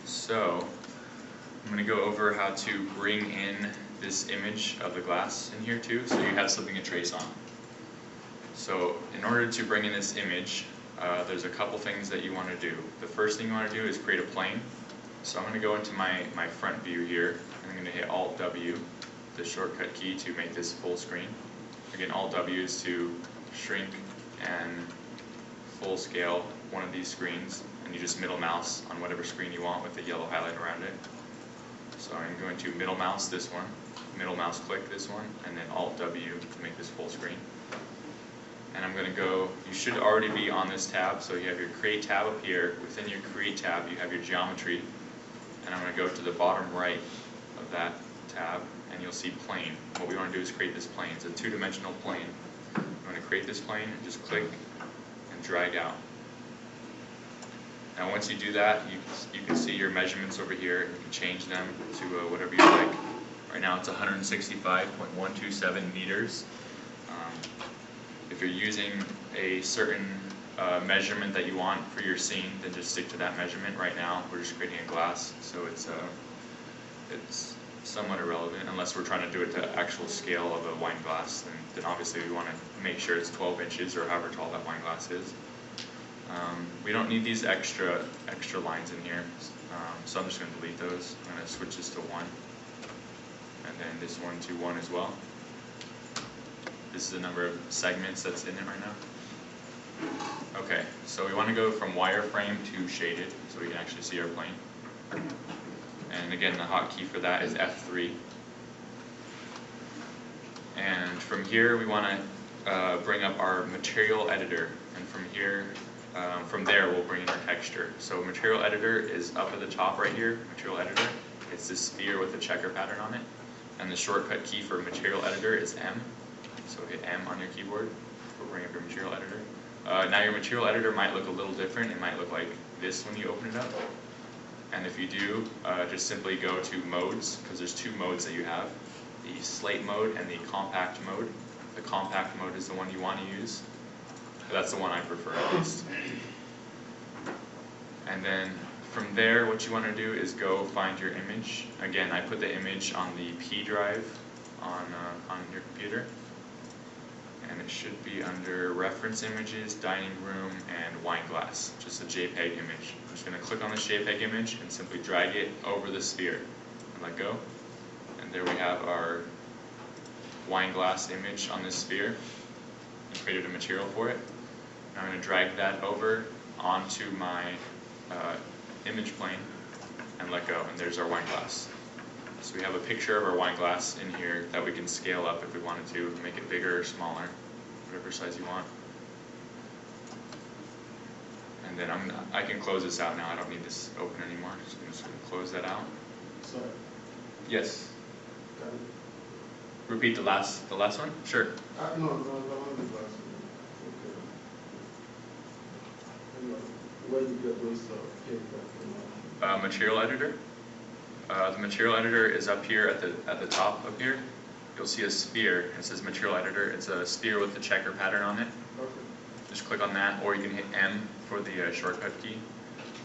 So I'm going to go over how to bring in this image of the glass in here too, so you have something to trace on. So in order to bring in this image, there's a couple things that you want to do. The first thing you want to do is create a plane. So I'm going to go into my front view here, and I'm going to hit Alt-W, the shortcut key to make this full screen. Again, Alt-W is to shrink and full scale one of these screens, and you just middle mouse on whatever screen you want with the yellow highlight around it. So I'm going to middle mouse this one, middle mouse click this one, and then Alt-W to make this full screen. And I'm going to go, you should already be on this tab, so you have your Create tab up here. Within your Create tab, you have your Geometry, and I'm going to go to the bottom right of that tab, and you'll see Plane. What we want to do is create this plane. It's a two-dimensional plane. I'm going to create this plane, and just click and drag out. Now once you do that, you can see your measurements over here. You can change them to whatever you like. Right now it's 165.127 meters. If you're using a certain measurement that you want for your scene, then just stick to that measurement. Right now we're just creating a glass, so it's somewhat irrelevant unless we're trying to do it to actual scale of a wine glass. Then obviously we want to make sure it's 12 inches or however tall that wine glass is. We don't need these extra lines in here, so I'm just going to delete those. I'm going to switch this to 1, and then this one to 1 as well. This is the number of segments that's in it right now. Okay, so we want to go from wireframe to shaded, so we can actually see our plane. And again, the hotkey for that is F3. And from here, we want to bring up our material editor, and from here, from there, we'll bring in our texture. So material editor is up at the top right here, material editor. It's this sphere with a checker pattern on it. And the shortcut key for material editor is M. So hit M on your keyboard to bring up your material editor. Now your material editor might look a little different. It might look like this when you open it up. And if you do, just simply go to modes, because there's two modes that you have. The slate mode and the compact mode. The compact mode is the one you want to use. That's the one I prefer at least. And then from there, what you want to do is go find your image. Again, I put the image on the P drive on your computer. And it should be under Reference Images, Dining Room, and Wine Glass, just a JPEG image. I'm just going to click on this JPEG image and simply drag it over the sphere and let go. And there we have our wine glass image on this sphere. I created a material for it. Now I'm going to drag that over onto my image plane and let go, and there's our wine glass. So we have a picture of our wine glass in here that we can scale up if we wanted to, make it bigger or smaller, whatever size you want. And then I can close this out now. I don't need this open anymore. So I'm just going to close that out. Sorry. Yes. Repeat the last one? Sure. No, the one is last one. Okay. Where you get those from? Material editor. The material editor is up here at the top up here. You'll see a sphere. It says material editor. It's a sphere with the checker pattern on it. Okay. Just click on that, or you can hit M for the shortcut key.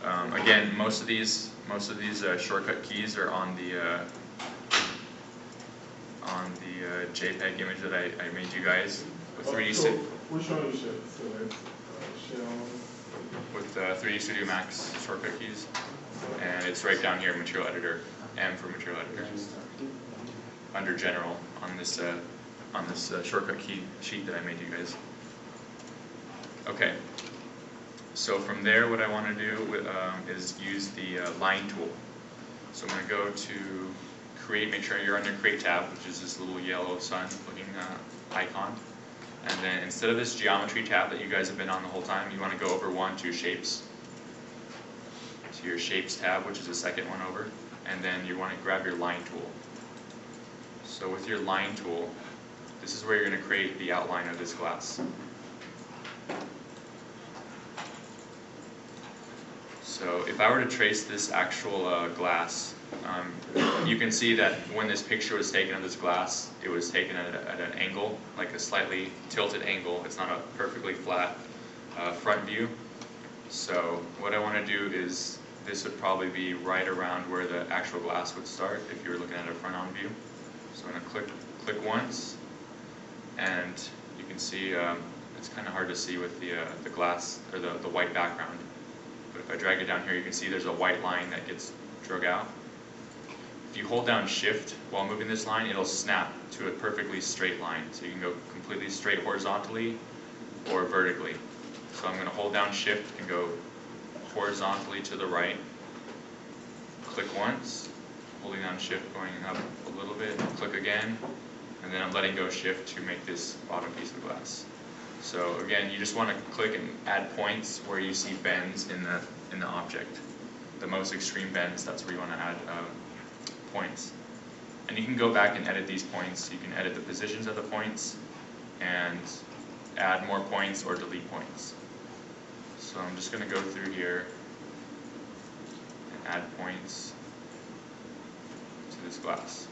Again, most of these shortcut keys are on the JPEG image that I made you guys with 3D So which one you should select? with 3D Studio Max shortcut keys, and it's right down here, material editor, M for material editor, under general on this shortcut key sheet that I made you guys. Okay, so from there, what I want to do is use the line tool. So I'm going to go to Create, make sure you're on your Create tab, which is this little yellow sun looking icon. And then instead of this Geometry tab that you guys have been on the whole time, you want to go over one to Shapes. To your Shapes tab, which is the second one over. And then you want to grab your Line tool. So with your Line tool, this is where you're going to create the outline of this glass. So if I were to trace this actual glass, you can see that when this picture was taken of this glass, it was taken at an angle, like a slightly tilted angle. It's not a perfectly flat front view. So what I want to do is this would probably be right around where the actual glass would start if you were looking at a front-on view. So I'm going to click once, and you can see it's kind of hard to see with the glass, or the white background. But if I drag it down here, you can see there's a white line that gets drug out. If you hold down Shift while moving this line, it'll snap to a perfectly straight line. So you can go completely straight horizontally or vertically. So I'm going to hold down Shift and go horizontally to the right. Click once, holding down Shift, going up a little bit, click again, and then I'm letting go Shift to make this bottom piece of glass. So again, you just want to click and add points where you see bends in the object. The most extreme bends, that's where you want to add points. And you can go back and edit these points. You can edit the positions of the points and add more points or delete points. So I'm just going to go through here and add points to this glass.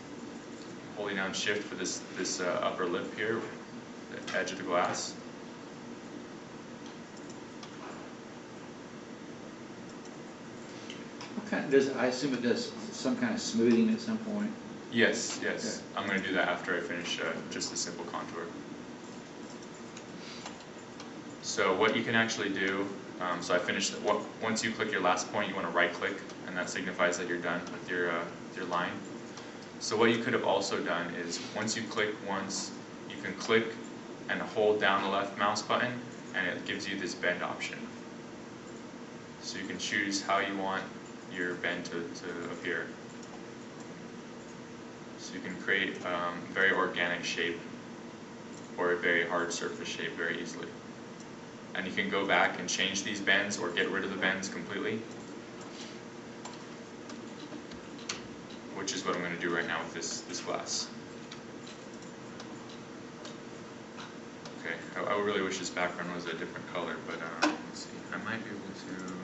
Holding down Shift for this upper lip here, the edge of the glass. I assume it does some kind of smoothing at some point? Yes. Okay. I'm going to do that after I finish just a simple contour. So what you can actually do, so I finished, once you click your last point, you want to right click, and that signifies that you're done with your line. So what you could have also done is, once you click once, you can click and hold down the left mouse button, and it gives you this bend option. So you can choose how you want your bend to appear. So you can create a very organic shape or a very hard surface shape very easily. And you can go back and change these bends or get rid of the bends completely, which is what I'm going to do right now with this glass. Okay, I really wish this background was a different color, but let's see, I might be able to.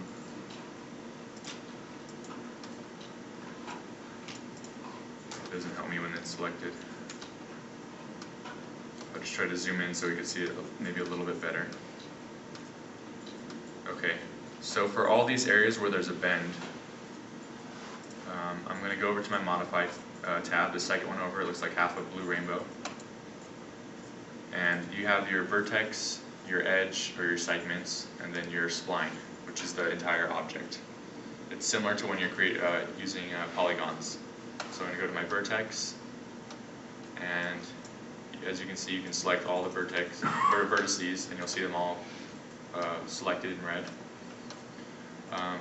It doesn't help me when it's selected. I'll just try to zoom in so we can see it maybe a little bit better. Okay, so for all these areas where there's a bend, I'm going to go over to my Modify tab, the second one over. It looks like half a blue rainbow. And you have your vertex, your edge, or your segments, and then your spline, which is the entire object. It's similar to when you're using polygons. So I'm going to go to my vertex, and as you can see, you can select all the vertices, and you'll see them all selected in red.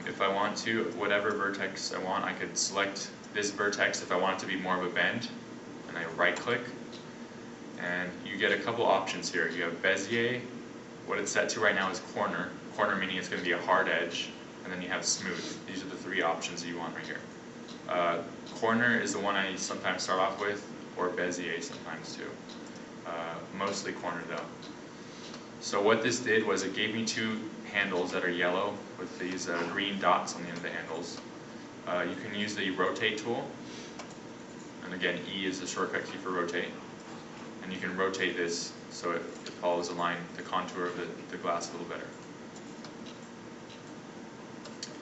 If I want to, whatever vertex I want, I could select this vertex if I want it to be more of a bend, and I right click, and you get a couple options here. You have Bezier. What it's set to right now is corner. Corner meaning it's going to be a hard edge, and then you have smooth. These are the three options you want right here. Corner is the one I sometimes start off with, or Bezier sometimes too. Mostly corner though. So what this did was it gave me two handles that are yellow with these green dots on the end of the handles. You can use the rotate tool, and again E is the shortcut key for rotate, and you can rotate this so it follows the contour of the glass a little better.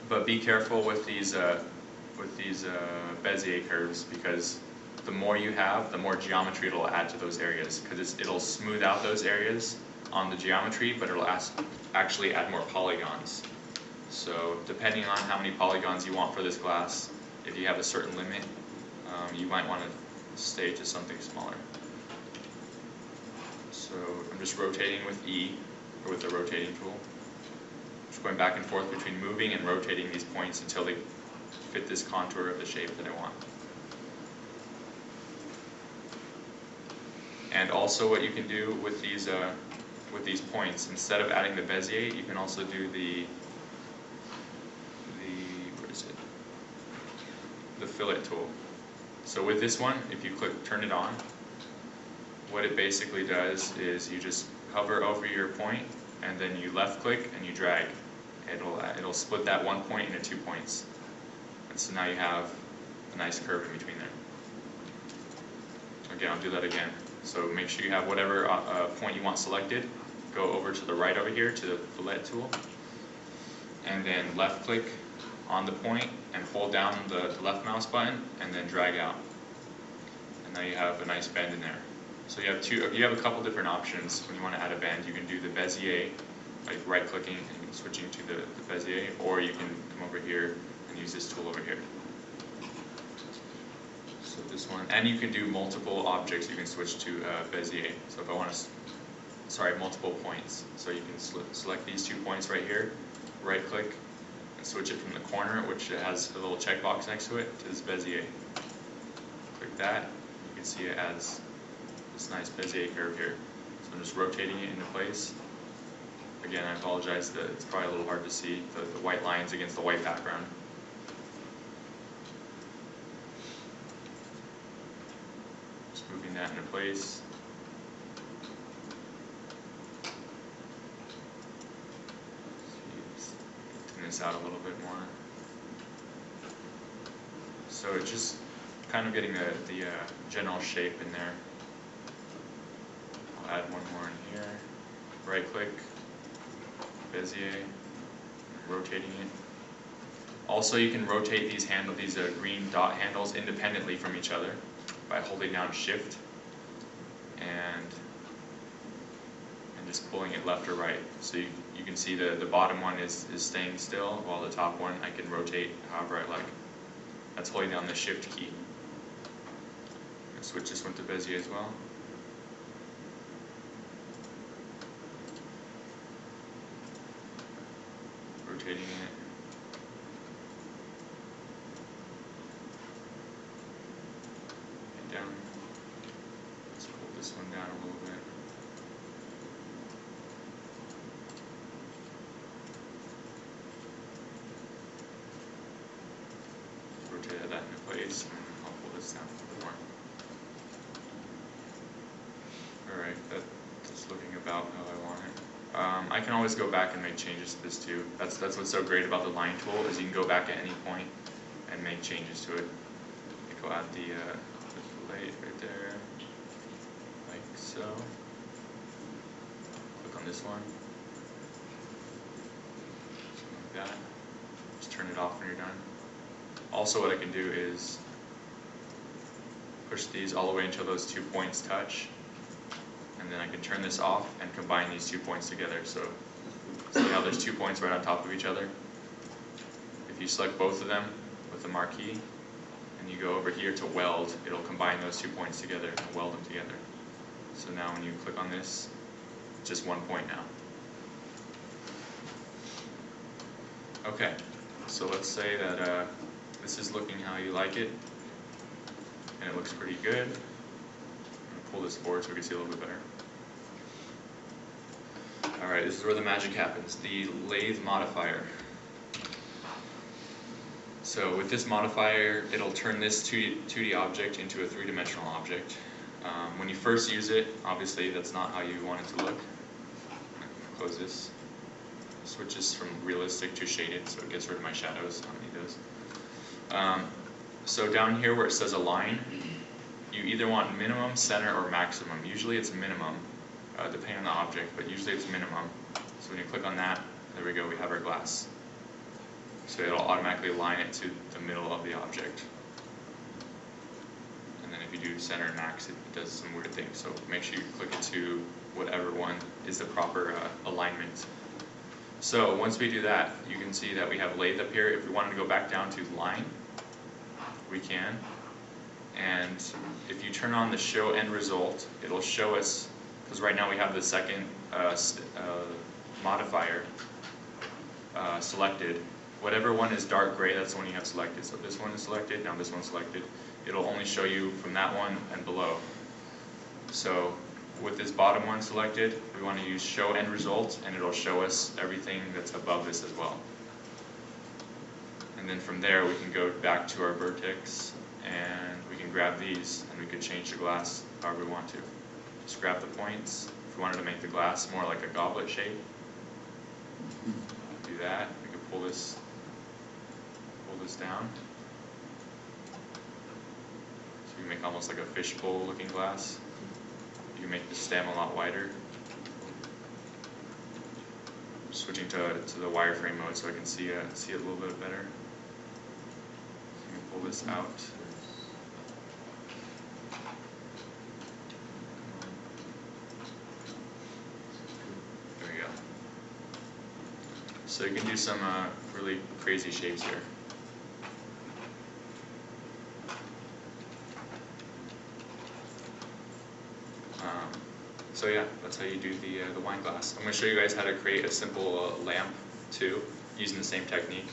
But be careful with these Bezier curves, because the more you have, the more geometry it'll add to those areas, because it'll smooth out those areas on the geometry, but it'll actually add more polygons. So depending on how many polygons you want for this glass, if you have a certain limit, you might want to stay to something smaller. So I'm just rotating with E, or with the rotating tool. Just going back and forth between moving and rotating these points until they fit this contour of the shape that I want. And also what you can do with these points, instead of adding the Bezier, you can also do the fillet tool. So with this one, if you turn it on, what it basically does is you just hover over your point, and then you left click and you drag. It'll split that one point into 2 points. And so now you have a nice curve in between there. Again, I'll do that again. So make sure you have whatever point you want selected. Go over to the right over here to the fillet tool, and then left click on the point and hold down the left mouse button and then drag out. And now you have a nice bend in there. So you have a couple different options when you want to add a bend. You can do the Bezier, like right clicking and switching to the Bezier, or you can come over here and use this tool over here. So this one, and you can do multiple objects. You can switch to Bezier. So if I want to, multiple points. So you can select these 2 points right here, right click, and switch it from the corner, which has a little checkbox next to it, to this Bezier. Click that, you can see it adds this nice Bezier curve here. So I'm just rotating it into place. Again, I apologize that it's probably a little hard to see the white lines against the white background. Just moving that into place. Thin this out a little bit more. So it's just kind of getting the general shape in there. I'll add one more in here. Right click, Bezier, rotating it. Also, you can rotate these green dot handles independently from each other by holding down Shift and just pulling it left or right. So you can see the bottom one is staying still, while the top one I can rotate however I like. That's holding down the Shift key. I'll switch this one to Bezier as well. Rotating it. And down. Let's pull this one down a little bit. Rotate that into place, and I'll pull this down a little more. Alright, that's looking about how I want it. I can always go back and make changes to this too. That's what's so great about the line tool, is you can go back at any point and make changes to it. I'll add the light right there, like so. Click on this one, something like that. Just turn it off when you're done. Also, what I can do is push these all the way until those 2 points touch, and then I can turn this off and combine these 2 points together. So see how there's 2 points right on top of each other? If you select both of them with the marquee and you go over here to weld, it'll combine those 2 points together and weld them together. So now when you click on this, it's just 1 point now. Okay, so let's say that this is looking how you like it, and it looks pretty good. I'm going to pull this forward so we can see a little bit better. Alright, this is where the magic happens, the lathe modifier. So with this modifier, it'll turn this 2D object into a 3-dimensional object. When you first use it, obviously that's not how you want it to look. Close this. Switch this from realistic to shaded, so it gets rid of my shadows. I don't need those. So down here where it says align, you either want minimum, center, or maximum. Usually it's minimum, depending on the object, but usually it's minimum. So when you click on that, there we go, we have our glass. So it'll automatically align it to the middle of the object. And then if you do center and max, it does some weird things. So make sure you click it to whatever one is the proper alignment. So once we do that, you can see that we have lathe up here. If we wanted to go back down to line, we can. And if you turn on the show end result, it'll show us, because right now we have the second modifier selected. Whatever one is dark gray, that's the one you have selected. So this one is selected, now this one's selected. It'll only show you from that one and below. So with this bottom one selected, we want to use show end result, and it'll show us everything that's above this as well. And then from there we can go back to our vertex and we can grab these and we can change the glass however we want to. Just grab the points. If we wanted to make the glass more like a goblet shape, do that. We can pull this down. So you can make almost like a fishbowl looking glass. You can make the stem a lot wider. Switching to the wireframe mode so I can see it a little bit better. this out. There we go. So you can do some really crazy shapes here. So yeah, that's how you do the wine glass. I'm going to show you guys how to create a simple lamp too, using the same technique.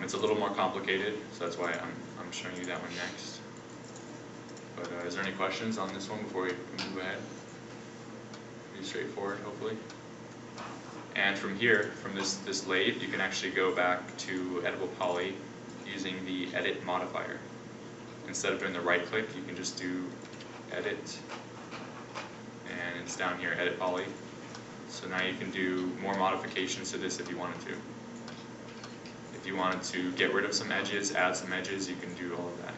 It's a little more complicated, so that's why I'm showing you that one next. But is there any questions on this one before we move ahead? Pretty straightforward, hopefully. And from here, from this lathe, you can actually go back to Edible Poly using the Edit modifier. Instead of doing the right click, you can just do Edit, and it's down here, Edit Poly. So now you can do more modifications to this if you wanted to. If you wanted to get rid of some edges, add some edges, you can do all of that.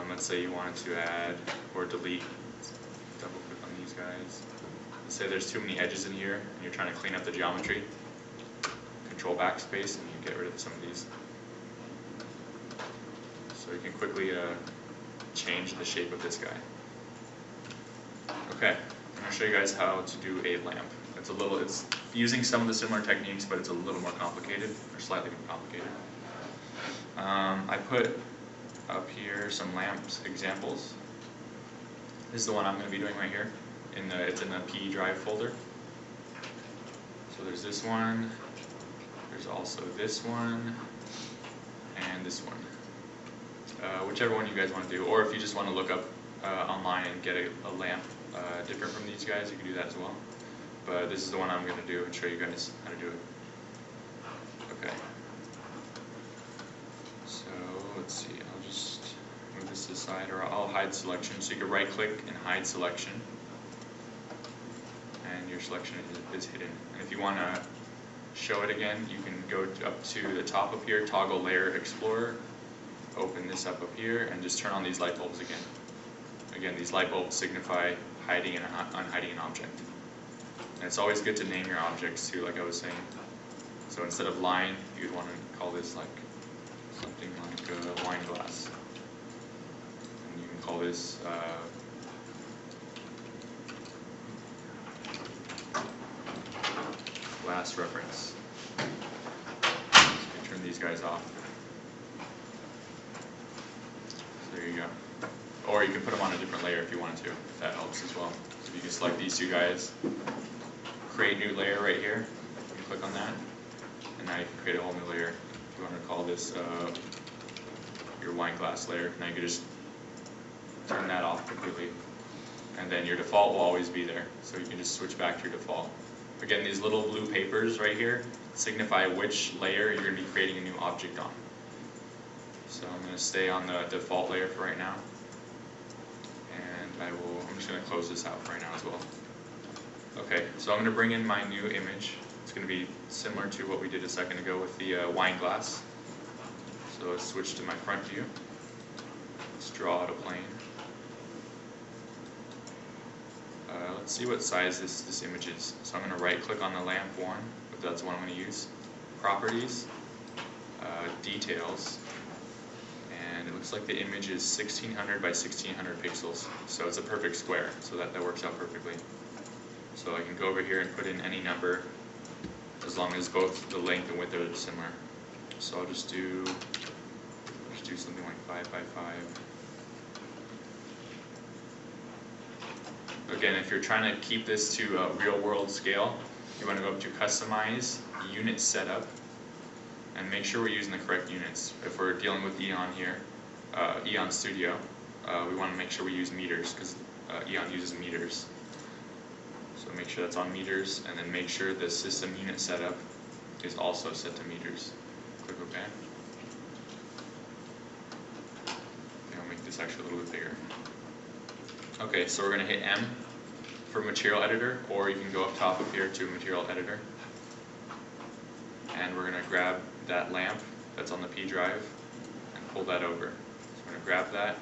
Let's say you wanted to add or delete, double click on these guys. Let's say there's too many edges in here and you're trying to clean up the geometry. Control backspace and you get rid of some of these. So you can quickly change the shape of this guy. Okay, I'm going to show you guys how to do a lamp. It's using some of the similar techniques, but it's a little more complicated, or slightly more complicated. I put up here some lamps examples. This is the one I'm going to be doing right here. It's in the P drive folder. So there's this one, there's also this one, and this one. Whichever one you guys want to do, or if you just want to look up online and get a lamp different from these guys, you can do that as well. But this is the one I'm going to do and show you guys how to do it. Okay. So let's see, I'll just move this to the side, or I'll hide selection. So you can right click and hide selection, and your selection is hidden. And if you want to show it again, you can go up to the top up here, toggle layer explorer, open this up here, and just turn on these light bulbs again. Again, these light bulbs signify hiding and unhiding an object. And it's always good to name your objects too, like I was saying. So instead of line, you'd want to call this like something like a wine glass. And you can call this glass reference. So you can turn these guys off. So there you go. Or you can put them on a different layer if you wanted to. That helps as well. So you can select these two guys, create new layer right here. You can click on that, and now you can create a whole new layer. If you want to call this your wine glass layer, now you can just turn that off completely. And then your default will always be there. So you can just switch back to your default. Again, these little blue papers right here signify which layer you're going to be creating a new object on. So I'm going to stay on the default layer for right now. And I'm just going to close this out for right now as well. Okay, so I'm going to bring in my new image. It's going to be similar to what we did a second ago with the wine glass. So let's switch to my front view. Let's draw out a plane. Let's see what size this image is. So I'm going to right click on the lamp one, but that's the one I'm going to use. Properties, details, and it looks like the image is 1600 by 1600 pixels. So it's a perfect square, so that works out perfectly. So I can go over here and put in any number as long as both the length and width are similar. So I'll just do something like 5 by 5. Again, if you're trying to keep this to a real world scale, you want to go up to Customize, Unit Setup, and make sure we're using the correct units. If we're dealing with Eon here, Eon Studio, we want to make sure we use meters, because Eon uses meters. So make sure that's on meters, and then make sure the System Unit Setup is also set to meters. Click OK. And I'll make this actually a little bit bigger. Okay, so we're going to hit M for Material Editor, or you can go up top of here to Material Editor. And we're going to grab that lamp that's on the P drive and pull that over. So we're going to grab that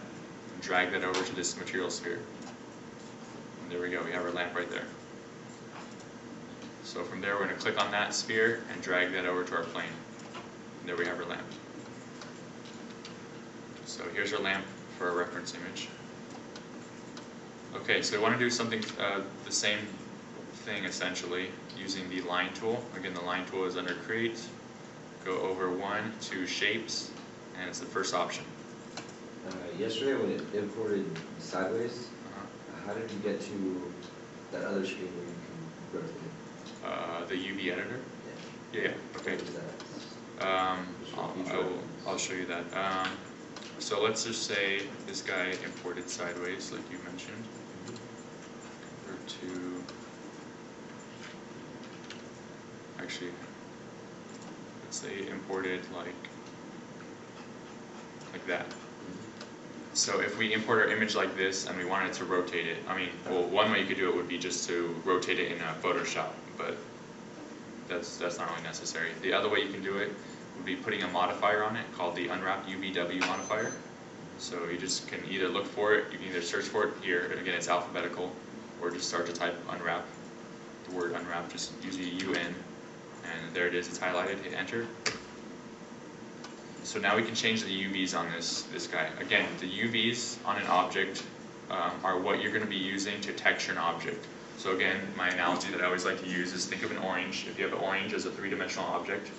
and drag that over to this material sphere. And there we go, we have our lamp right there. So from there we're going to click on that sphere and drag that over to our plane. And there we have our lamp. So here's our lamp for our reference image. Okay, so we want to do something, the same thing essentially, using the line tool. Again, the line tool is under create, go over 1 to shapes, and it's the first option. Yesterday when it imported sideways, how did you get to that other screen where you can rotate it? The UV editor? Yeah, okay. What is that? I'll show you that. So let's just say this guy imported sideways, like you mentioned. Convert to, actually, let's say imported like that. So if we import our image like this and we wanted to rotate it, I mean, well, one way you could do it would be just to rotate it in Photoshop, but that's not really necessary. The other way you can do it would be putting a modifier on it called the unwrap UVW modifier. So you just can either look for it, you can either search for it here, and again it's alphabetical, or just start to type unwrap, the word unwrap, just use the UN, and there it is, it's highlighted, hit enter. So now we can change the UVs on this guy. Again, the UVs on an object are what you're going to be using to texture an object. So again, my analogy that I always like to use is think of an orange. If you have an orange as a three-dimensional object,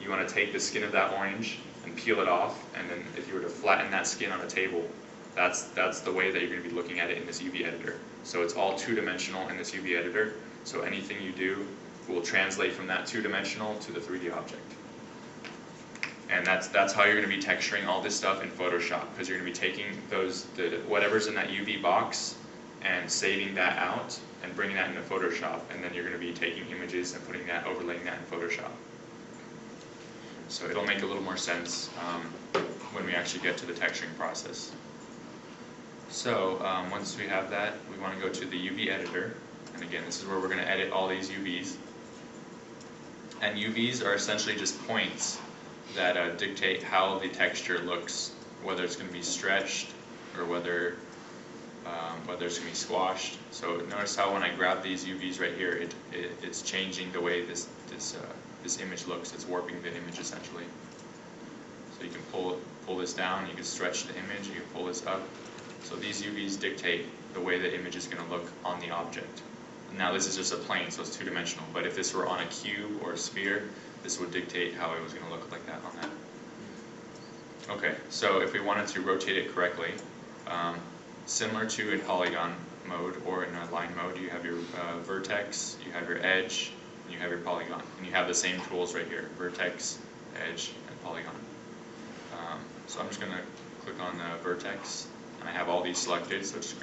you want to take the skin of that orange and peel it off, and then if you were to flatten that skin on a table, that's the way that you're going to be looking at it in this UV editor. So it's all two-dimensional in this UV editor, so anything you do will translate from that two-dimensional to the 3D object. And that's how you're going to be texturing all this stuff in Photoshop, because you're going to be taking whatever's in that UV box and saving that out and bringing that into Photoshop, and then you're going to be taking images and overlaying that in Photoshop. So it'll make a little more sense when we actually get to the texturing process. So once we have that, we want to go to the UV editor, and again, this is where we're going to edit all these UVs. And UVs are essentially just points that dictate how the texture looks, whether it's going to be stretched or whether it's going to be squashed. So notice how when I grab these UVs right here, it's changing the way this image looks. It's warping the image essentially. So you can pull this down, you can stretch the image, you can pull this up. So these UVs dictate the way the image is going to look on the object. Now this is just a plane, so it's two-dimensional, but if this were on a cube or a sphere, this would dictate how it was going to look like that on that. Okay, so if we wanted to rotate it correctly, similar to in polygon mode or in a line mode, you have your vertex, you have your edge, and you have your polygon. And you have the same tools right here, vertex, edge, and polygon. So I'm just going to click on the vertex, and I have all these selected, so just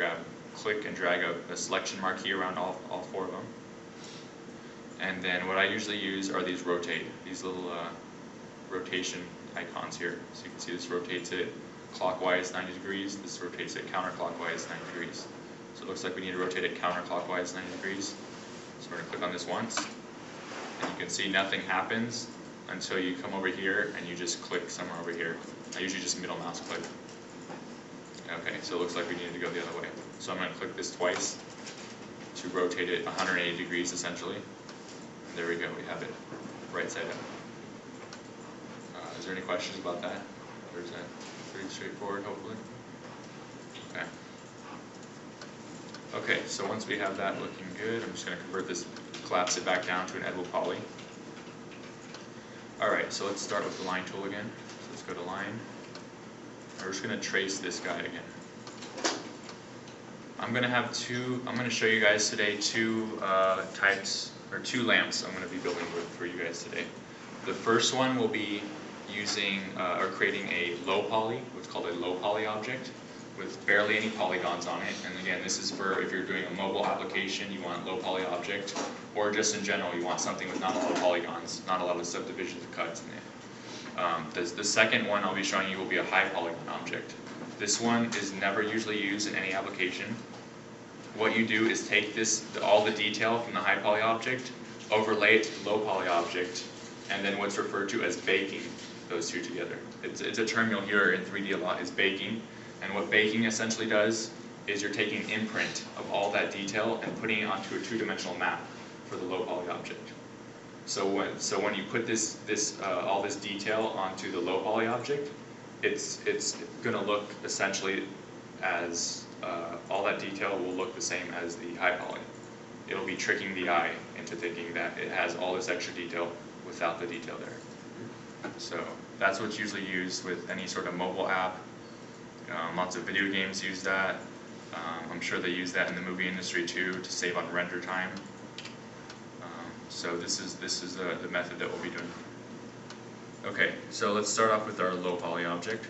click and drag a selection marquee around all four of them. And then what I usually use are these rotate, these little rotation icons here. So you can see this rotates it clockwise 90 degrees, this rotates it counterclockwise 90 degrees. So it looks like we need to rotate it counterclockwise 90 degrees. So we're going to click on this once, and you can see nothing happens until you come over here and you just click somewhere over here. I usually just middle mouse click. Okay, so it looks like we needed to go the other way. So I'm going to click this twice to rotate it 180 degrees essentially. And there we go, we have it right side up. Is there any questions about that? Or is that pretty straightforward, hopefully? Okay. Okay, so once we have that looking good, I'm just going to convert this, collapse it back down to an editable poly. Alright, so let's start with the line tool again. So let's go to line. We're just going to trace this guy again. I'm going to show you guys today two types, or two lamps I'm going to be building with for you guys today. The first one will be using or creating a low poly, what's called a low poly object, with barely any polygons on it. And again, this is for if you're doing a mobile application, you want a low poly object, or just in general, you want something with not a lot of polygons, not a lot of subdivisions or cuts in it. The second one I'll be showing you will be a high polygon object. This one is never usually used in any application. What you do is take all the detail from the high poly object, overlay it to the low poly object, and then what's referred to as baking those two together. It's a term you'll hear in 3D a lot, is baking. And what baking essentially does is you're taking an imprint of all that detail and putting it onto a two-dimensional map for the low poly object. So when you put all this detail onto the low poly object, it's gonna look essentially as, all that detail will look the same as the high poly. It'll be tricking the eye into thinking that it has all this extra detail without the detail there. So that's what's usually used with any sort of mobile app. Lots of video games use that. I'm sure they use that in the movie industry too, to save on render time. So this is the method that we'll be doing. Okay, so let's start off with our low poly object.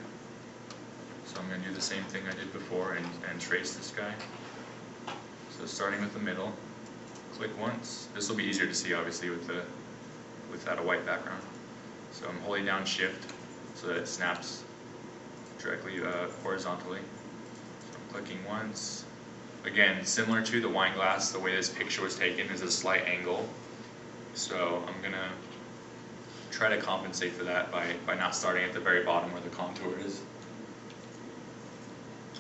So I'm going to do the same thing I did before and trace this guy. So starting with the middle, click once. This will be easier to see obviously without a white background. So I'm holding down Shift so that it snaps directly horizontally. So I'm clicking once. Again, similar to the wine glass, the way this picture was taken is a slight angle. So I'm going to try to compensate for that by not starting at the very bottom where the contour is.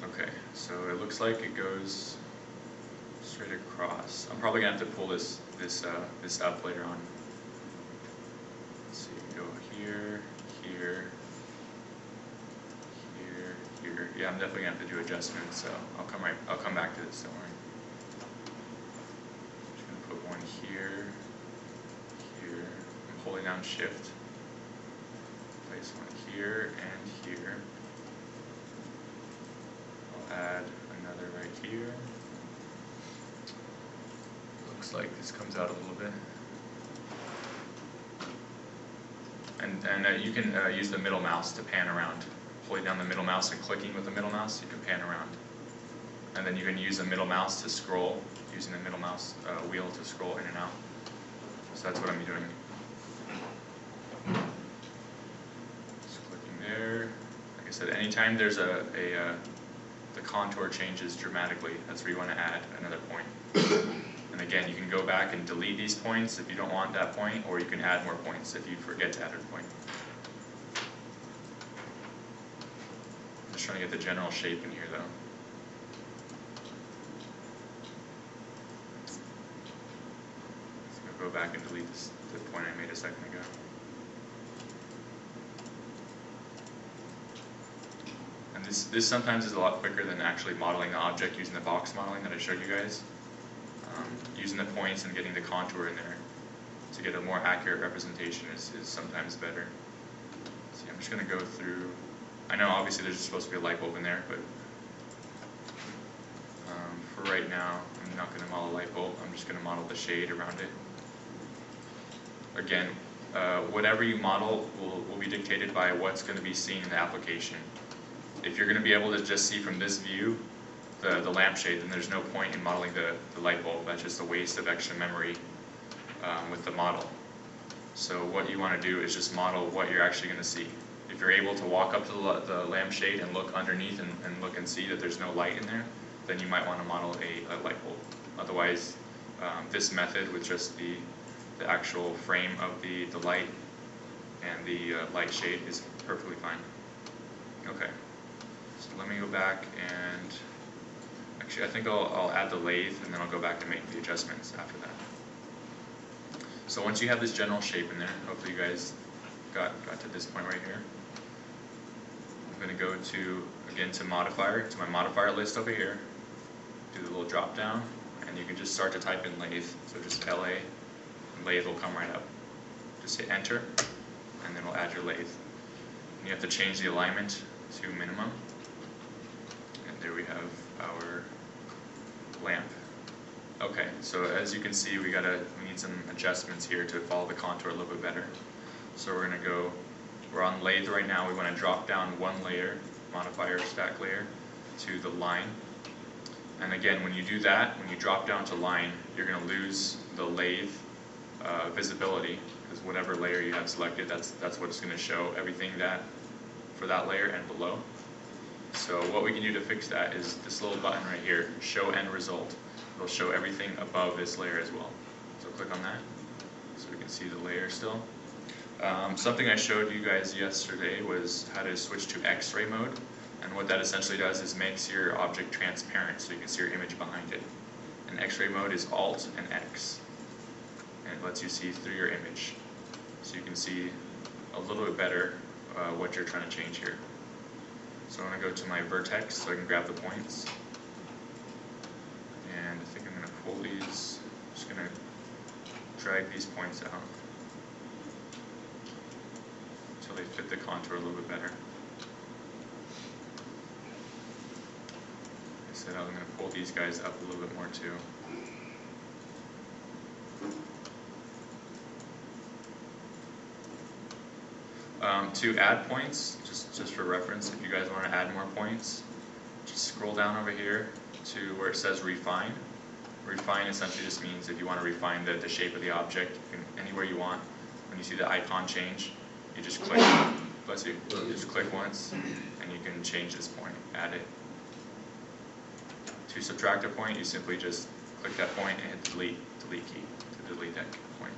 Okay, so it looks like it goes straight across. I'm probably gonna have to pull this up later on. Let's see, go here, here, here, here. Yeah, I'm definitely gonna have to do adjustments. So I'll come back to this. Don't worry. I'm just gonna put one here, here. I'm holding down Shift. Place one here and here. Add another right here. Looks like this comes out a little bit. And you can use the middle mouse to pan around. Holding down the middle mouse and clicking with the middle mouse, you can pan around. And then you can use the middle mouse to scroll, using the middle mouse wheel to scroll in and out. So that's what I'm doing. Just clicking there. Like I said, anytime there's the contour changes dramatically, that's where you want to add another point. And again, you can go back and delete these points if you don't want that point, or you can add more points if you forget to add a point. I'm just trying to get the general shape in here though. So I'll go back and delete the point I made a second ago. This sometimes is a lot quicker than actually modeling the object using the box modeling that I showed you guys. Using the points and getting the contour in there to get a more accurate representation is sometimes better. See, I'm just going to go through. I know obviously there's supposed to be a light bulb in there, but for right now I'm not going to model a light bulb. I'm just going to model the shade around it. Again, whatever you model will be dictated by what's going to be seen in the application. If you're going to be able to just see from this view the lampshade, then there's no point in modeling the light bulb. That's just a waste of extra memory with the model. So what you want to do is just model what you're actually going to see. If you're able to walk up to the lampshade and look underneath and look and see that there's no light in there, then you might want to model a light bulb. Otherwise, this method with just the actual frame of the light and the light shade is perfectly fine. Okay. So let me go back and, actually I think I'll add the lathe and then I'll go back and make the adjustments after that. So once you have this general shape in there, hopefully you guys got to this point right here. I'm going to go to modifier, to my modifier list over here, do the little drop down, and you can just start to type in lathe. So just LA, and lathe will come right up. Just hit enter, and then it'll add your lathe. And you have to change the alignment to minimum. There we have our lamp. Okay, so as you can see, we need some adjustments here to follow the contour a little bit better. So we're on lathe right now. We want to drop down one layer, modifier stack layer, to the line. And again, when you do that, when you drop down to line, you're going to lose the lathe visibility, because whatever layer you have selected, that's what it's going to show, everything for that layer and below. So what we can do to fix that is this little button right here, show end result. It'll show everything above this layer as well. So click on that so we can see the layer still. Something I showed you guys yesterday was how to switch to X-ray mode. And what that essentially does is makes your object transparent so you can see your image behind it. And X-ray mode is Alt and X. And it lets you see through your image. So you can see a little bit better what you're trying to change here. So I'm going to go to my vertex so I can grab the points. And I think I'm going to pull these, just going to drag these points out until they fit the contour a little bit better. Like I said, I'm going to pull these guys up a little bit more too. To add points, just for reference, if you guys want to add more points, just scroll down over here to where it says refine. Refine essentially just means if you want to refine the shape of the object, you can, anywhere you want. When you see the icon change, you just click, bless you, you just click once and you can change this point, add it. To subtract a point, you simply just click that point and hit the delete key to delete that point.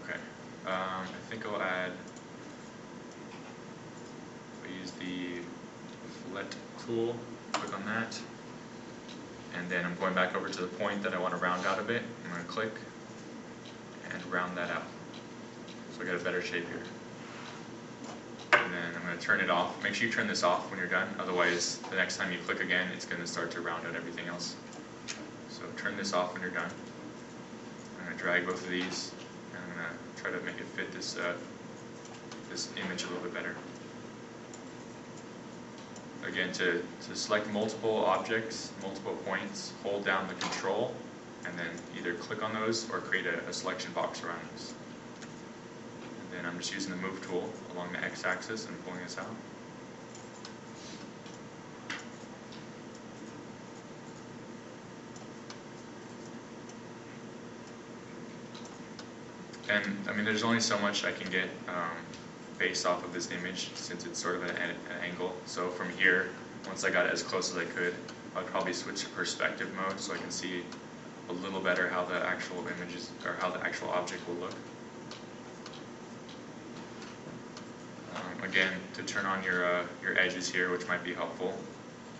Okay, I think I'll add, I'll use the fillet tool, click on that, and then I'm going back over to the point that I want to round out a bit. I'm going to click and round that out, so I get a better shape here. And then I'm going to turn it off. Make sure you turn this off when you're done, otherwise the next time you click again it's going to start to round out everything else. So turn this off when you're done. I'm going to drag both of these and I'm going to try to make it fit this, this image a little bit better. Again, to select multiple objects, multiple points, hold down the control and then either click on those or create a selection box around those. And then I'm just using the move tool along the x-axis and pulling this out. And I mean, there's only so much I can get based off of this image since it's sort of at an angle. So from here, once I got it as close as I could, I'd probably switch to perspective mode so I can see a little better how the actual images or how the actual object will look. Again, to turn on your edges here, which might be helpful,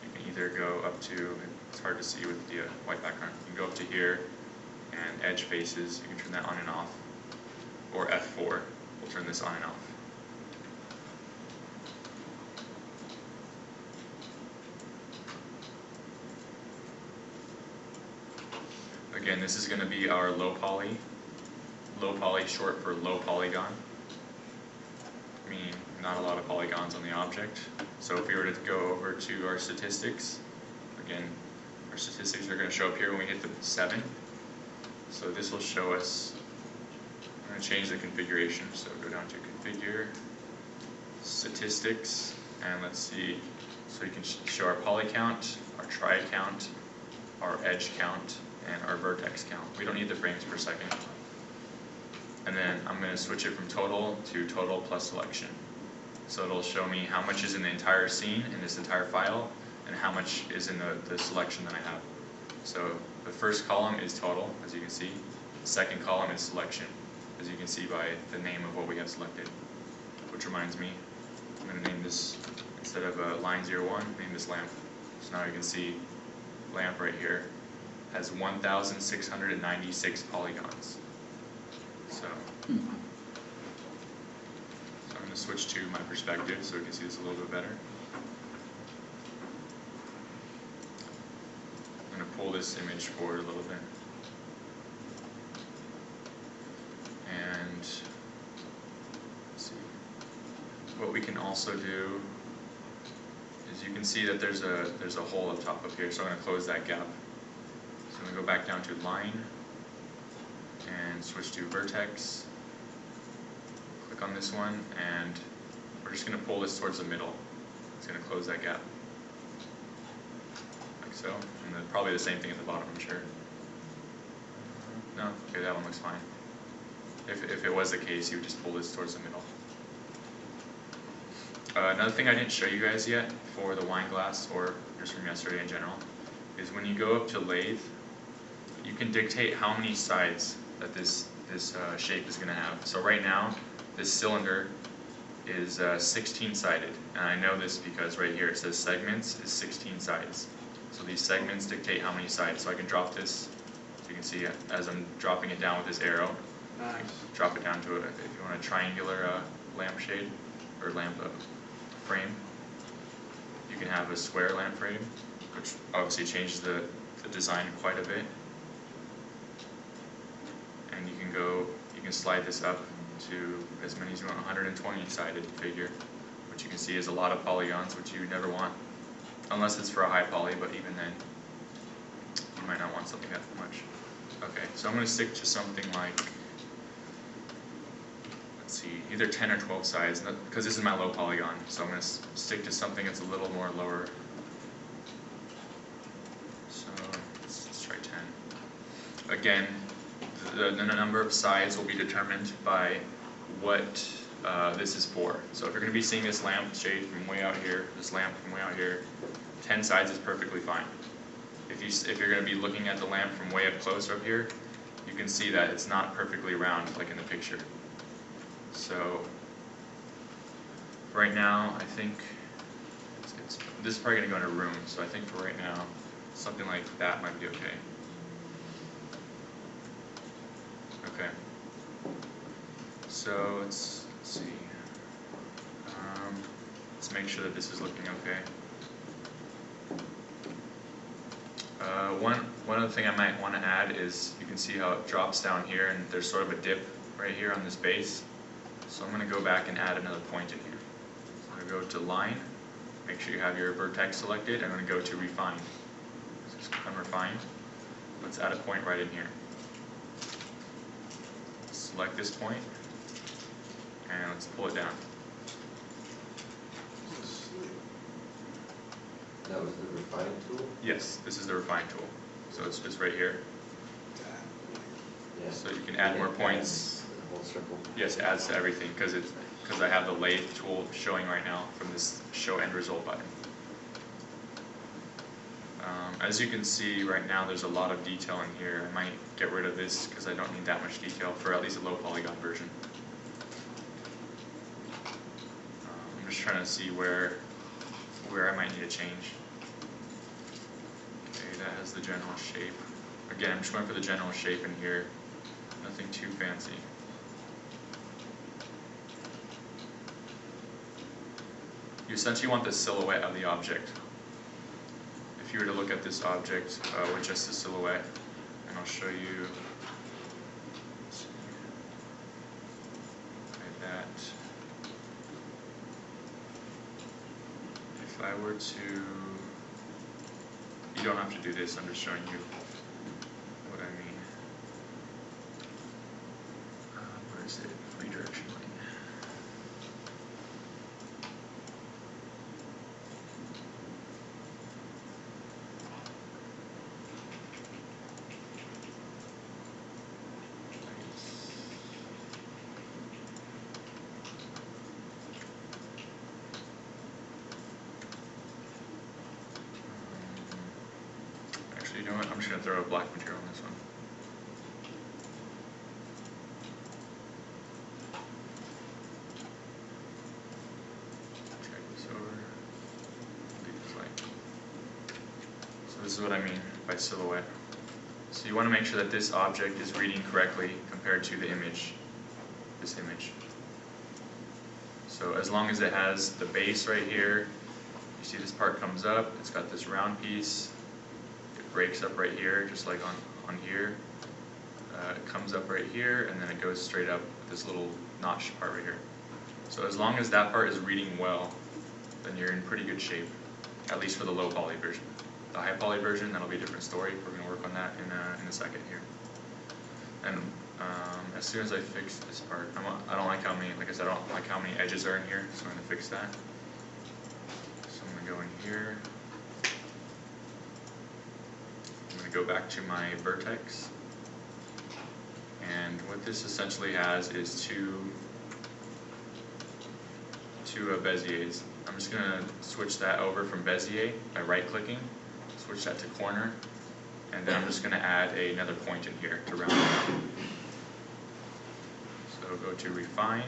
you can either go up to, it's hard to see with the white background, you can go up to here and edge faces, you can turn that on and off, or F4 will turn this on and off. Again, this is going to be our low poly short for low polygon, meaning not a lot of polygons on the object. So if we were to go over to our statistics, again, our statistics are going to show up here when we hit the 7. So this will show us, I'm going to change the configuration, so go down to configure, statistics, and let's see, so you can show our poly count, our tri count, our edge count, and our vertex count. We don't need the frames per second. And then I'm going to switch it from total to total plus selection. So it'll show me how much is in the entire scene, in this entire file, and how much is in the selection that I have. So the first column is total, as you can see. The second column is selection, as you can see by the name of what we have selected. Which reminds me, I'm going to name this, instead of line 01, name this lamp. So now you can see lamp right here has 1,696 polygons. So I'm going to switch to my perspective so we can see this a little bit better. I'm going to pull this image forward a little bit. And let's see. What we can also do is you can see that there's a hole up top up here, so I'm going to close that gap. So I'm going to go back down to line and switch to vertex. Click on this one and we're just going to pull this towards the middle. It's going to close that gap. Like so. And then probably the same thing at the bottom, I'm sure. No? Okay, that one looks fine. If it was the case, you would just pull this towards the middle. Another thing I didn't show you guys yet for the wine glass, or just from yesterday in general, is when you go up to lathe, you can dictate how many sides that this shape is going to have. So right now, this cylinder is 16 sided, and I know this because right here it says segments is 16 sides. So these segments dictate how many sides. So I can drop this, so you can see as I'm dropping it down with this arrow. Nice. Drop it down to it if you want a triangular lampshade or lamp frame. You can have a square lamp frame, which obviously changes the design quite a bit. And you can slide this up to as many as you want, 120 sided figure, which you can see is a lot of polygons, which you never want, unless it's for a high poly, but even then, you might not want something that much. Okay, so I'm going to stick to something like, let's see, either 10 or 12 sides, because this is my low polygon, so I'm going to stick to something that's a little more lower. So let's try 10. Again, the number of sides will be determined by what this is for. So if you're going to be seeing this lamp shade from way out here, this lamp from way out here, 10 sides is perfectly fine. If you're going to be looking at the lamp from way up close up here, you can see that it's not perfectly round like in the picture. So right now, I think this is probably going to go in a room. So I think for right now, something like that might be okay. Okay. So let's see. Let's make sure that this is looking okay. One other thing I might want to add is you can see how it drops down here and there's sort of a dip right here on this base. So I'm going to go back and add another point in here. So I'm going to go to line, make sure you have your vertex selected. I'm going to go to refine. So just click on refine. Let's add a point right in here. Select this point and let's pull it down. That was the refine tool? Yes, this is the refine tool. So it's just right here. Yeah. So you can add more points. The whole circle. Yes, it adds to everything because I have the lathe tool showing right now from this show end result button. As you can see right now, there's a lot of detail in here. I might get rid of this because I don't need that much detail for at least a low polygon version. I'm just trying to see where I might need to change. Okay, that has the general shape. Again, I'm just going for the general shape in here. Nothing too fancy. You essentially want the silhouette of the object. If you were to look at this object with just the silhouette, and I'll show you like that. If I were to, you don't have to do this, I'm just showing you what I mean. Where is it? Redirection line. Actually, you know what? I'm just going to throw a black material on this one. Check this over. Leave light. So this is what I mean by silhouette. So you want to make sure that this object is reading correctly compared to the image, this image. So as long as it has the base right here, you see this part comes up, it's got this round piece, it breaks up right here, just like on here. It comes up right here, and then it goes straight up with this little notch part right here. So as long as that part is reading well, then you're in pretty good shape, at least for the low poly version. The high poly version, that'll be a different story. We're going to work on that in a second here. And as soon as I fix this part, I don't like how many, like I said, I don't like how many edges are in here, so I'm going to fix that. So I'm going to go in here. I'm going to go back to my vertex. And what this essentially has is two Beziers. I'm just going to switch that over from Bezier by right-clicking, switch that to corner, and then I'm just going to add another point in here to round it out. So go to Refine,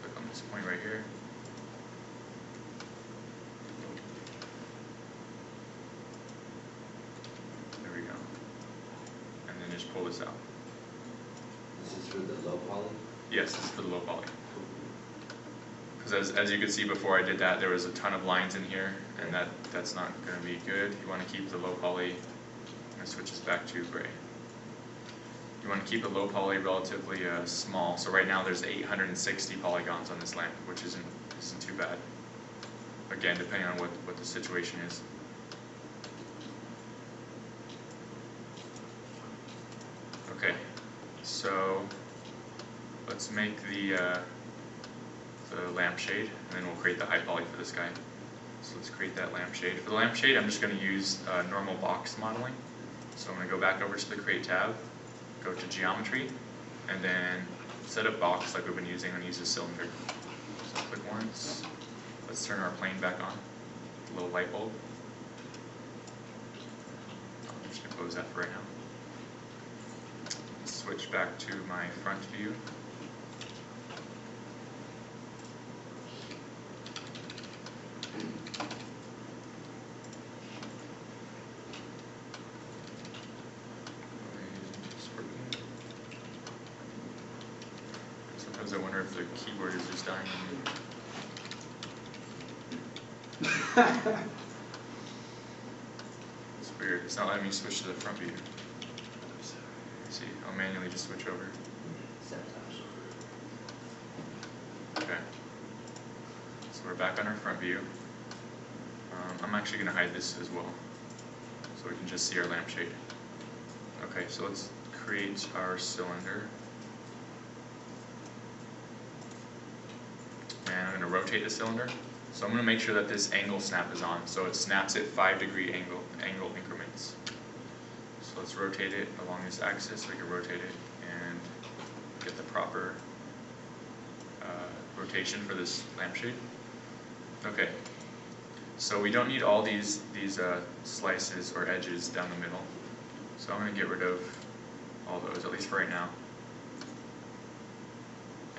click on this point right here. There we go. And then just pull this out. This is for the low poly? Yes, this is for the low poly. because as you could see before I did that, there was a ton of lines in here, and that's not going to be good. You want to keep the low poly. I'm going to switch this back to gray. You want to keep the low poly relatively small. So right now there's 860 polygons on this lamp, which isn't too bad. Again, depending on what the situation is. Okay, so let's make the lampshade, and then we'll create the high poly for this guy. So let's create that lampshade. For the lampshade, I'm just going to use normal box modeling. So I'm going to go back over to the Create tab, go to Geometry, and then set up box like we've been using. I'm going to use a cylinder. So click once. Let's turn our plane back on. A little light bulb. I'm just going to close that for right now. Switch back to my front view. Sometimes I wonder if the keyboard is just dying on me. It's weird. It's not letting me switch to the front view. See, I'll manually just switch over. Okay. So we're back on our front view. I'm actually going to hide this as well, so we can just see our lampshade. Okay, so let's create our cylinder. And I'm going to rotate the cylinder. So I'm going to make sure that this angle snap is on, so it snaps at 5-degree angle increments. So let's rotate it along this axis so we can rotate it and get the proper rotation for this lampshade. Okay, so we don't need all these slices or edges down the middle. So I'm going to get rid of all those, at least for right now.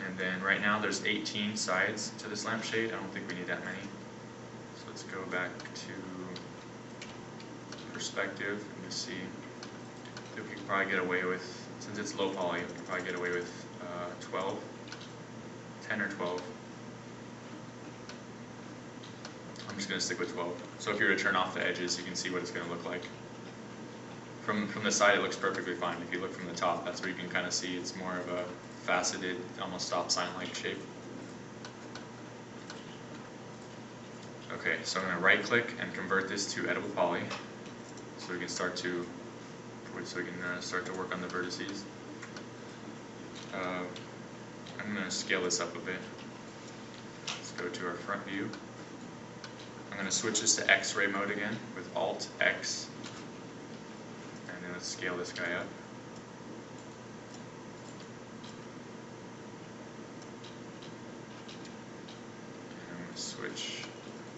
And then right now there's 18 sides to this lampshade. I don't think we need that many. So let's go back to perspective and just see if we can probably get away with, since it's low poly, we can probably get away with 10 or 12. I'm just going to stick with 12. So if you were to turn off the edges, you can see what it's going to look like. From the side it looks perfectly fine. If you look from the top, that's where you can kind of see it's more of a faceted, almost stop sign like shape. Okay, so I'm going to right click and convert this to editable poly, so we can start to work on the vertices. I'm going to scale this up a bit. Let's go to our front view. I'm going to switch this to X-ray mode again with Alt X, and then let's scale this guy up. Switch.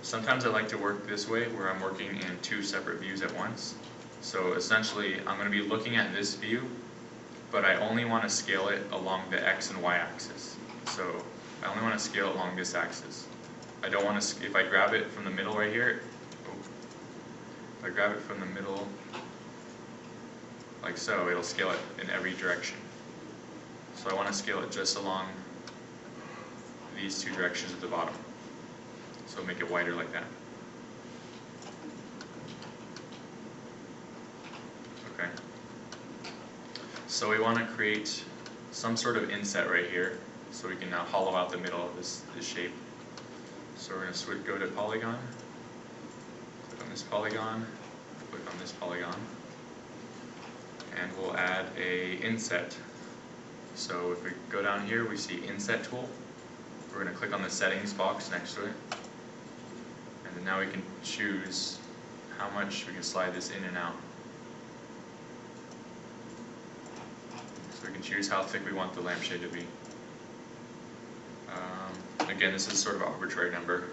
Sometimes I like to work this way, where I'm working in two separate views at once. So essentially, I'm going to be looking at this view, but I only want to scale it along the X and Y axis. So I only want to scale it along this axis. I don't want to, if I grab it from the middle right here, if I grab it from the middle, like so, it'll scale it in every direction. So I want to scale it just along these two directions at the bottom. So make it wider like that. Okay. So we want to create some sort of inset right here, so we can now hollow out the middle of this shape. So we're going to go to polygon, click on this polygon, click on this polygon, and we'll add a inset. So if we go down here, we see inset tool. We're going to click on the settings box next to it. And then now we can choose how much we can slide this in and out. So we can choose how thick we want the lampshade to be. Again, this is sort of an arbitrary number,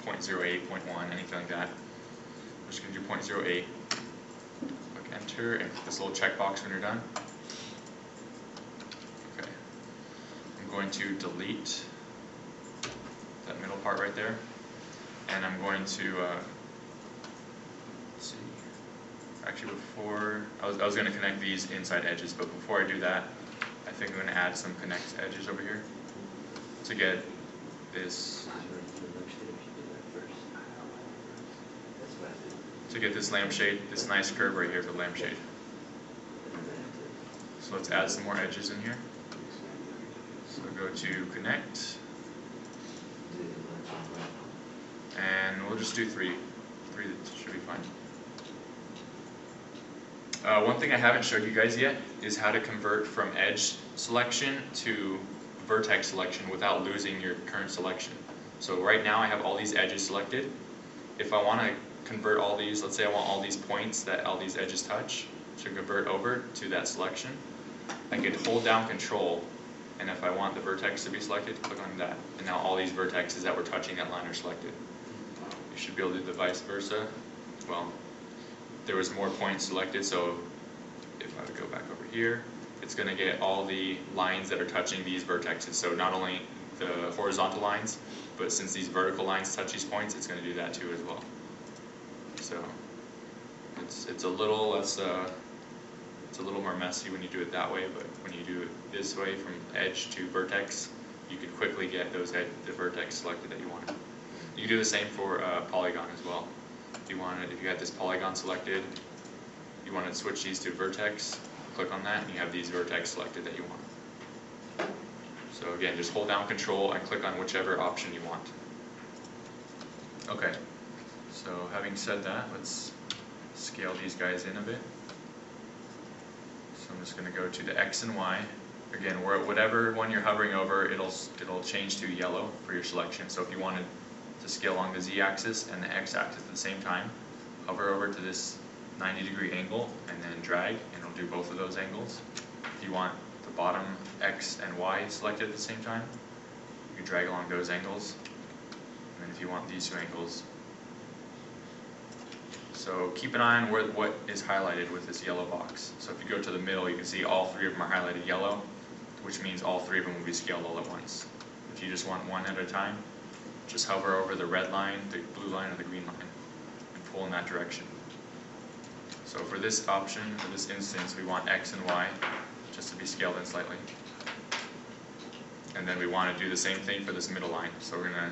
0.08, 0.1, anything like that. We're just going to do 0.08. Click enter and click this little checkbox when you're done. Okay. I'm going to delete that middle part right there. And I'm going to, let's see, actually before, I was going to connect these inside edges, but before I do that, I think I'm going to add some connect edges over here to get this, That's what I did. to get this lampshade, this nice curve right here for lampshade. So let's add some more edges in here. So go to connect, and we'll just do three. Three should be fine. One thing I haven't showed you guys yet is how to convert from edge selection to vertex selection without losing your current selection. So right now I have all these edges selected. If I want to convert all these, let's say I want all these points that all these edges touch to convert over to that selection, I could hold down Control, and if I want the vertex to be selected, click on that. And now all these vertexes that were touching that line are selected. You should be able to do the vice versa. Well, there was more points selected, so if I would go back over here, it's going to get all the lines that are touching these vertexes. So not only the horizontal lines, but since these vertical lines touch these points, it's going to do that too as well. So it's a little less, it's a little more messy when you do it that way, but when you do it this way from edge to vertex, you can quickly get those the vertex selected that you wanted. You can do the same for polygon as well. If you had this polygon selected, you want to switch these to vertex, click on that, and you have these vertex selected that you want. So again, just hold down Control and click on whichever option you want. Okay, so having said that, let's scale these guys in a bit. So I'm just going to go to the X and Y. Again, whatever one you're hovering over, it'll change to yellow for your selection. So if you wanted to scale along the Z-axis and the X-axis at the same time, hover over to this 90-degree angle and then drag, and it'll do both of those angles. If you want the bottom X and Y selected at the same time, you can drag along those angles. And then if you want these two angles. So keep an eye on what is highlighted with this yellow box. So if you go to the middle, you can see all three of them are highlighted yellow, which means all three of them will be scaled all at once. If you just want one at a time, just hover over the red line, the blue line, or the green line, and pull in that direction. So for this option, for this instance, we want X and Y just to be scaled in slightly. And then we want to do the same thing for this middle line. So we're going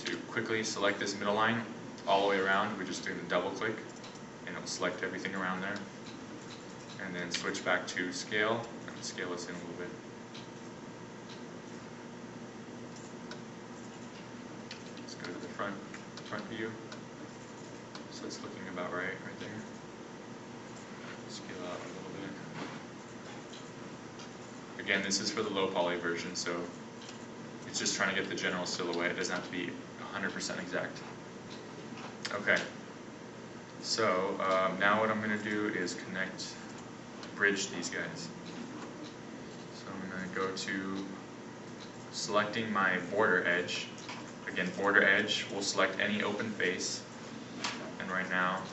to quickly select this middle line all the way around. We're just doing a double click, and it'll select everything around there. And then switch back to scale, and scale this in a little bit. Let's go to the front view. So it's looking about right there. Scale out a little bit. Again, this is for the low poly version, so it's just trying to get the general silhouette. It doesn't have to be 100% exact. Okay, so now what I'm going to do is bridge these guys. So I'm going to go to selecting my border edge. Again, border edge, we'll select any open face, and right now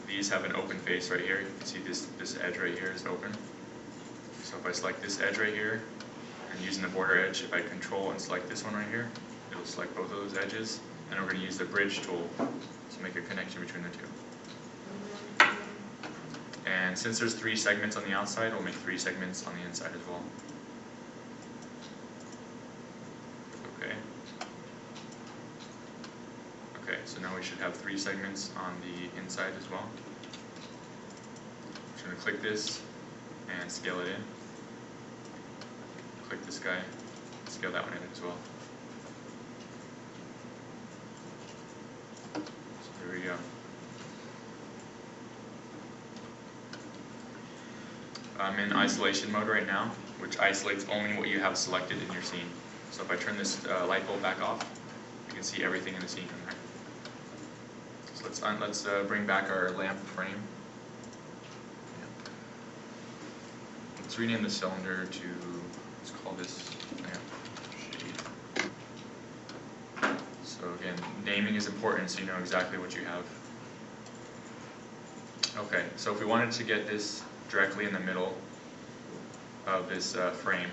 these have an open face right here. You can see this edge right here is open. So if I select this edge right here, and using the border edge, if I control and select this one right here, it'll select both of those edges, and we're going to use the bridge tool to make a connection between the two. And since there's 3 segments on the outside, we'll make 3 segments on the inside as well. Okay. Okay, so now we should have 3 segments on the inside as well. I'm just going to click this and scale it in. Click this guy, scale that one in as well. So there we go. I'm in isolation mode right now, which isolates only what you have selected in your scene. So if I turn this light bulb back off, you can see everything in the scene from there. So let's bring back our lamp frame. Let's rename the cylinder to, let's call this lamp shade. So again, naming is important so you know exactly what you have. Okay, so if we wanted to get this directly in the middle of this frame,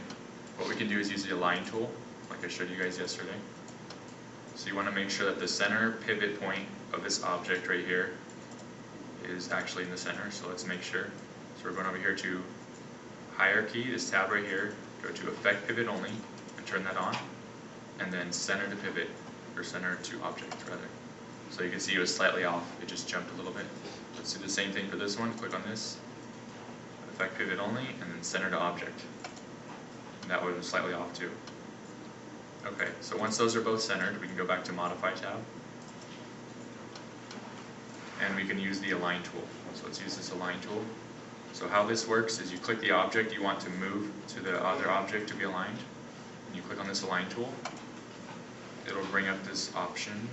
what we can do is use the align tool, like I showed you guys yesterday. So you want to make sure that the center pivot point of this object right here is actually in the center, so let's make sure. So we're going over here to hierarchy, this tab right here, go to effect pivot only, and turn that on, and then center to pivot, or center to object rather. So you can see it was slightly off, it just jumped a little bit. Let's do the same thing for this one, click on this, effect pivot only, and then center to object. And that one was slightly off too. Okay, so once those are both centered, we can go back to Modify tab. And we can use the Align tool. So let's use this Align tool. So how this works is you click the object you want to move to the other object to be aligned. And you click on this Align tool. It'll bring up this option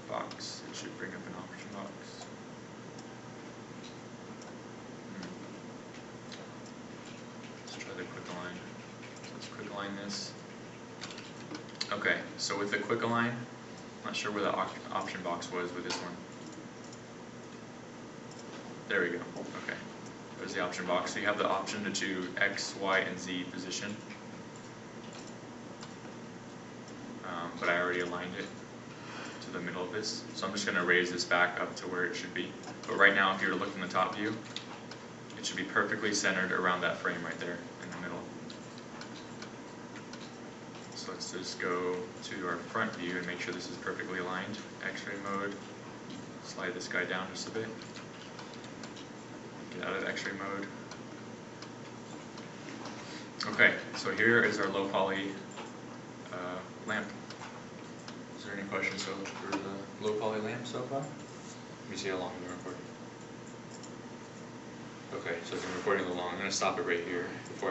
box. It should bring up an option box. Let's try the quick align. So let's quick align this. Okay, so with the quick align, I'm not sure where the option box was with this one. There we go. Okay, there's the option box. So you have the option to choose X, Y, and Z position. But I already aligned it to the middle of this. So I'm just going to raise this back up to where it should be. But right now, if you were to look from the top view, it should be perfectly centered around that frame right there in the middle. So let's just go to our front view and make sure this is perfectly aligned. X-ray mode. Slide this guy down just a bit. Get out of X-ray mode. Okay, so here is our low poly lamp. Is there any questions for the low poly lamp so far? Let me see how long we've been recording. Okay, so I've been recording a little long. I'm going to stop it right here before